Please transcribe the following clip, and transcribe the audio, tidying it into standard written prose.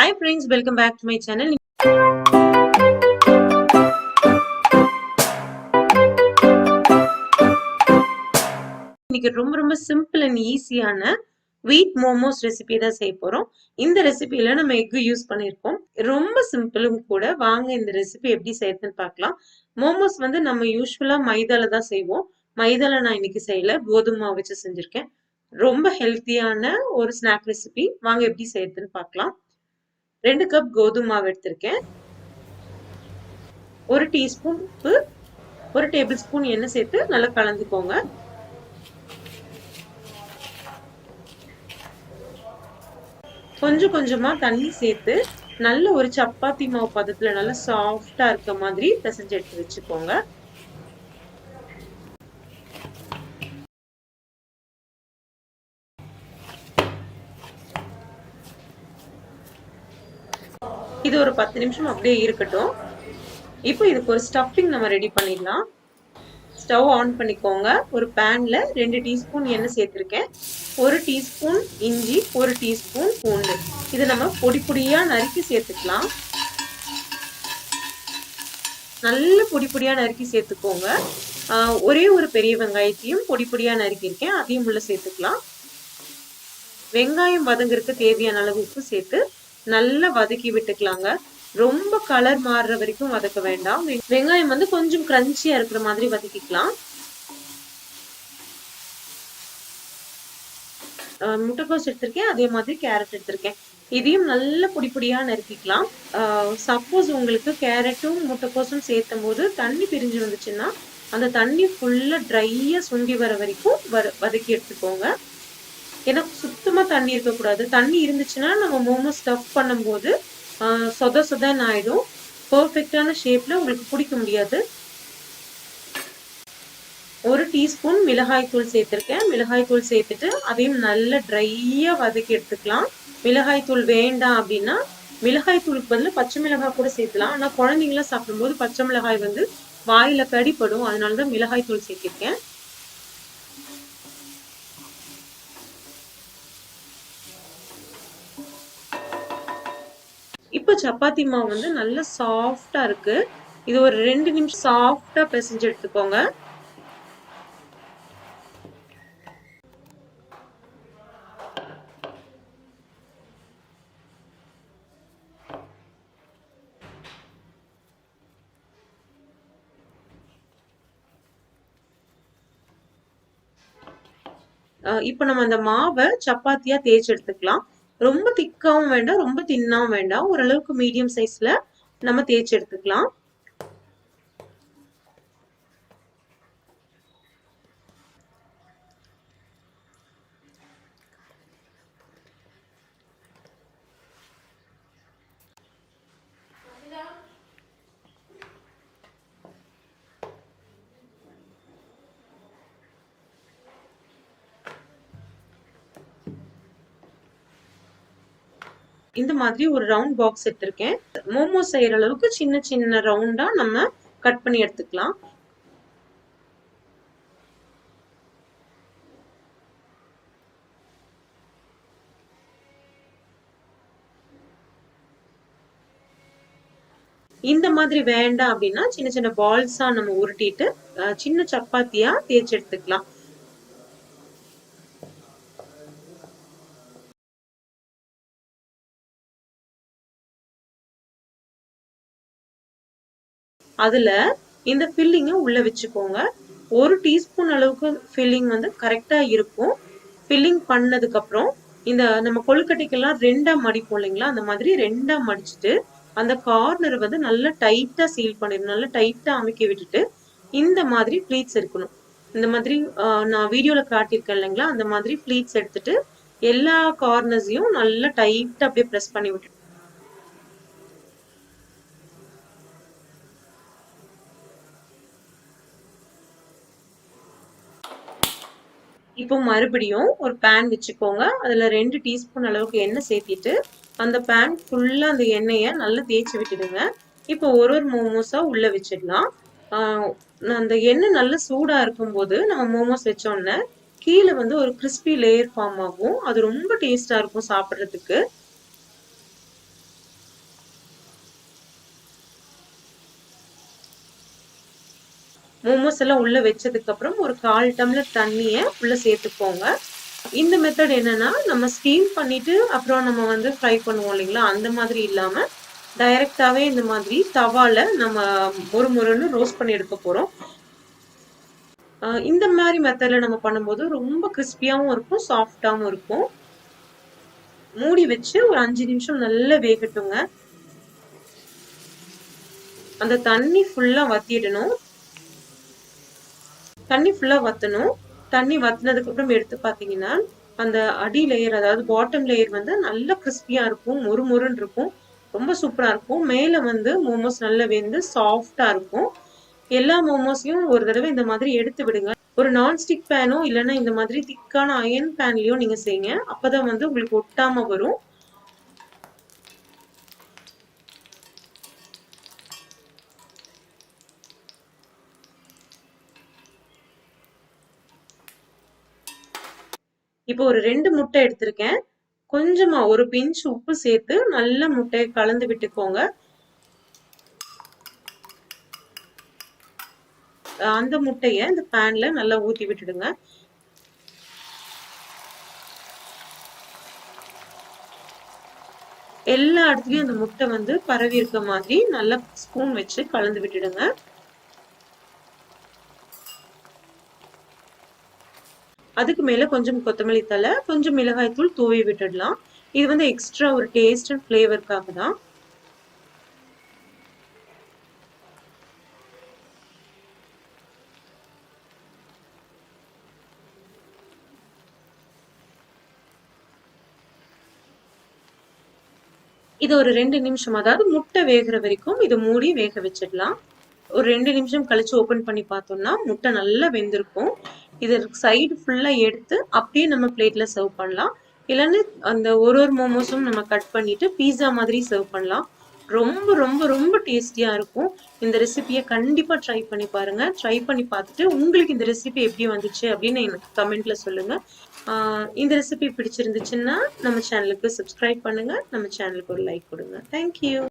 Hi friends, welcome back to my channel. இன்னைக்கு ரொம்ப simple and ஈஸியான வீட் மோமோஸ் ரெசிபி தான் செய்ய போறோம். இந்த ரெசிபியில நம்ம எக் யூஸ் பண்ணிருக்கோம். ரொம்ப சிம்பிளும் கூட. வாங்க இந்த ரெசிபி எப்படி செய்யறதுன்னு பார்க்கலாம். மோமோஸ் வந்து நம்ம யூஸ்வலா மைதால தான் செய்வோம். மைதால நான் இன்னைக்கு செய்யல, கோதுமை மாவு வச்சு செஞ்சிருக்கேன். ரொம்ப ஹெல்த்தியான ஒரு ஸ்நாக் ரெசிபி. வாங்க எப்படி செய்யறதுன்னு பார்க்கலாம். 2 கப் கோதுமை மாவு எடுத்திருக்கேன். 1 டீஸ்பூன் உப்பு, 1 டேபிள் ஸ்பூன் எண்ணெய் சேர்த்து நல்லா கலந்துக்கோங்க. கொஞ்சம் கொஞ்சமா தண்ணி சேர்த்து நல்ல ஒரு சப்பாத்தி மாவு பதத்துல நல்லா சாஃப்டா இருக்க மாதிரி பிசைஞ்சு எடுத்து வச்சுக்கோங்க. இது ஒரு 10 நிமிஷம் அப்படியே இருக்கட்டும். இப்போ இதுக்கு ஒரு ஸ்டஃபிங் நம்ம ரெடி பண்ணிடலாம். ஸ்டவ் ஆன் பண்ணிக்கோங்க. ஒரு பேன்ல 2 டீஸ்பூன் எண்ணெய் சேர்த்திருக்கேன். 1 டீஸ்பூன் இஞ்சி, 1 டீஸ்பூன் பூண்டு. இது நம்ம பொடி பொடியா நறுக்கி சேர்த்துக்கலாம். நல்ல பொடி பொடியா நறுக்கி சேர்த்துக்கோங்க. ஒரே ஒரு பெரிய வெங்காயத்தையும் பொடி பொடியா நறுக்கியிருக்கேன், அதையும் உள்ள சேர்த்துக்கலாம். வெங்காயம் வதங்குறதுக்கு தேவையான அளவு உப்பு சேர்த்து நல்லா வதக்கி விட்டுக்கலாங்க. ரொம்ப கலர் மாறுற வரைக்கும் வதக்க வேண்டாம். வெங்காயம் வந்து கொஞ்சம் கிரன்ச்சியா இருக்கிற மாதிரி வதக்கிக்கலாம். முட்டைக்கோஸ் எடுத்திருக்கேன், அதே மாதிரி கேரட் எடுத்திருக்கேன். இதையும் நல்ல பொடி பொடியா நறுக்கிக்கலாம். சப்போஸ் உங்களுக்கு கேரட்டும் முட்டைக்கோஸும் சேர்த்தும் போது தண்ணி பிரிஞ்சு வந்துச்சுன்னா அந்த தண்ணி ஃபுல்லா ட்ரையா சுண்டி வர வரைக்கும் வதக்கி எடுத்துக்கோங்க. ஏன்னா சுத்தமா தண்ணி இருக்கக்கூடாது. தண்ணி இருந்துச்சுன்னா நம்ம மோமோ ஸ்டஃப் பண்ணும்போது சொதன்னு ஆயிடும். பெர்ஃபெக்டான ஷேப்ல உங்களுக்கு பிடிக்க முடியாது. 1 டீஸ்பூன் மிளகாய் தூள் சேர்த்திருக்கேன். மிளகாய் தூள் சேர்த்துட்டு அதையும் நல்லா ட்ரையா வதக்கி எடுத்துக்கலாம். மிளகாய் தூள் வேண்டாம் அப்படின்னா மிளகாய் தூளுக்கு பதில் பச்சை மிளகாய் கூட சேர்த்துலாம். ஆனா குழந்தைங்களாம் சாப்பிடும்போது பச்சை மிளகாய் வந்து வாயில கடிப்படும், அதனாலதான் மிளகாய் தூள் சேர்த்திருக்கேன். இப்ப சப்பாத்தி மாவு வந்து நல்லா சாஃப்டா இருக்கு. இது ஒரு 2 நிமிஷம் சாஃப்டா பிசைஞ்சு எடுத்துக்கோங்க. இப்ப நம்ம அந்த மாவை சப்பாத்தியா தேய்ச்சி எடுத்துக்கலாம். ரொம்ப திக்காவும் வேண்டாம், ரொம்ப தின்னாவும் வேண்டாம். ஓரளவுக்கு மீடியம் சைஸ்ல நம்ம தேய்ச்சி எடுத்துக்கலாம். இந்த மாதிரி ஒரு ரவுண்ட் பாக்ஸ் எடுத்திருக்கேன். மோமோ செய்யற அளவுக்கு சின்ன சின்ன ரவுண்டா நம்ம கட் பண்ணி எடுத்துக்கலாம். இந்த மாதிரி வேண்டாம் அப்படின்னா சின்ன சின்ன பால்ஸா நம்ம உருட்டிட்டு சின்ன சப்பாத்தியா தேய்ச்சி எடுத்துக்கலாம். அதுல இந்த ஃபில்லிங்க உள்ள வச்சுக்கோங்க. 1 டீஸ்பூன் அளவுக்கு ஃபில்லிங் வந்து கரெக்டா இருக்கும். ஃபில்லிங் பண்ணதுக்கு அப்புறம் இந்த நம்ம கொழுக்கட்டைக்கெல்லாம் 2ஆ மடிப்போம் இல்லைங்களா, அந்த மாதிரி 2ஆ மடிச்சுட்டு அந்த கார்னர் வந்து நல்லா டைட்டா சீல் பண்ணிடணும். நல்லா டைட்டா அமுக்கி விட்டுட்டு இந்த மாதிரி ப்ளீட்ஸ் இருக்கணும். இந்த மாதிரி நான் வீடியோல காட்டியிருக்கேன் இல்லைங்களா, அந்த மாதிரி ப்ளீட்ஸ் எடுத்துட்டு எல்லா கார்னர்ஸையும் நல்லா டைட்டா அப்படியே ப்ரெஸ் பண்ணி விட்டுட்டு இப்போ மறுபடியும் ஒரு பேன் வச்சுக்கோங்க. அதுல 2 டீஸ்பூன் அளவுக்கு எண்ணெய் சேர்த்திட்டு அந்த பேன் ஃபுல்லா அந்த எண்ணெயை நல்லா தேய்ச்சி விட்டுடுங்க. இப்போ ஒரு மோமோஸா உள்ள வச்சிடலாம். அந்த எண்ணெய் நல்லா சூடா இருக்கும்போது நம்ம மோமோஸ் வச்சோன்னே கீழே வந்து ஒரு கிறிஸ்பி லேயர் ஃபார்ம் ஆகும். அது ரொம்ப டேஸ்டா இருக்கும் சாப்பிட்றதுக்கு. மோமோஸ் எல்லாம் உள்ள வச்சதுக்கு அப்புறம் ஒரு 1/4 டம்ளர் தண்ணிய உள்ள சேர்த்துக்கோங்க. இந்த மெத்தட் என்னன்னா நம்ம ஸ்டீம் பண்ணிட்டு அப்புறம் நம்ம வந்து ஃப்ரை பண்ணுவோம் இல்லைங்களா, அந்த மாதிரி இல்லாம டைரக்டாவே இந்த மாதிரி தவால நம்ம மொறுமொறுன்னு ரோஸ்ட் பண்ணி எடுக்க போறோம். இந்த மாதிரி மெத்தட்ல நம்ம பண்ணும்போது ரொம்ப கிறிஸ்பியாவும் இருக்கும், சாஃப்டாவும் இருக்கும். மூடி வச்சு ஒரு 5 நிமிஷம் நல்லா வேகட்டுங்க. அந்த தண்ணி ஃபுல்லா வத்திடணும். தண்ணி ஃபுல்லா வத்தணும். தண்ணி வத்தினதுக்கு அப்புறம் எடுத்து பாத்தீங்கன்னா அந்த அடி லேயர், அதாவது பாட்டம் லேயர் வந்து நல்லா கிறிஸ்பியா இருக்கும், மொறுமொறுன்னு இருக்கும், ரொம்ப சூப்பரா இருக்கும். மேல வந்து மோமோஸ் நல்லா வெந்து சாஃப்டா இருக்கும். எல்லா மோமோஸையும் ஒரு தடவை இந்த மாதிரி எடுத்து விடுங்க. ஒரு நான்ஸ்டிக் பேனோ இல்லைன்னா இந்த மாதிரி திக்கான அயன் பேன்லயோ நீங்க செய்யுங்க. அப்பதான் வந்து உங்களுக்கு ஒட்டாம வரும். இப்போ ஒரு 2 முட்டை எடுத்திருக்கேன். கொஞ்சமா ஒரு பிஞ்ச் உப்பு சேர்த்து நல்ல முட்டையை கலந்து விட்டுக்கோங்க. அந்த முட்டைய இந்த பேன்ல நல்லா ஊத்தி விட்டுடுங்க. எல்லா இடத்துலயும் அந்த முட்டை வந்து பரவி இருக்க மாதிரி நல்லா ஸ்பூன் வச்சு கலந்து விட்டுடுங்க. அதுக்கு மேல கொஞ்சம் கொத்தமல்லி தழை, கொஞ்சம் மிளகாய் தூள் தூவி விட்டுடலாம். இது வந்து எக்ஸ்ட்ரா ஒரு டேஸ்ட் அண்ட் ஃபிளேவருக்காக தான். இது ஒரு 2 நிமிஷம், அதாவது முட்டை வேகிற வரைக்கும் இதை மூடி வேக வச்சிடலாம். ஒரு 2 நிமிஷம் கழிச்சு ஓபன் பண்ணி பார்த்தோம்னா முட்டை நல்லா வெந்திருக்கும். இது சைடு ஃபுல்லா எடுத்து அப்படியே நம்ம பிளேட்ல சர்வ் பண்ணலாம். இல்லைன்னு அந்த ஒரு மோமோஸும் நம்ம கட் பண்ணிட்டு பீஸா மாதிரி சர்வ் பண்ணலாம். ரொம்ப ரொம்ப ரொம்ப டேஸ்டியா இருக்கும். இந்த ரெசிபியை கண்டிப்பா ட்ரை பண்ணி பாருங்க. ட்ரை பண்ணி பார்த்துட்டு உங்களுக்கு இந்த ரெசிபி எப்படி வந்துச்சு அப்படின்னு எனக்கு கமெண்ட்ல சொல்லுங்க. இந்த ரெசிபி பிடிச்சிருந்துச்சுன்னா நம்ம சேனலுக்கு சப்ஸ்கிரைப் பண்ணுங்க, நம்ம சேனலுக்கு ஒரு லைக் கொடுங்க. தேங்க்யூ.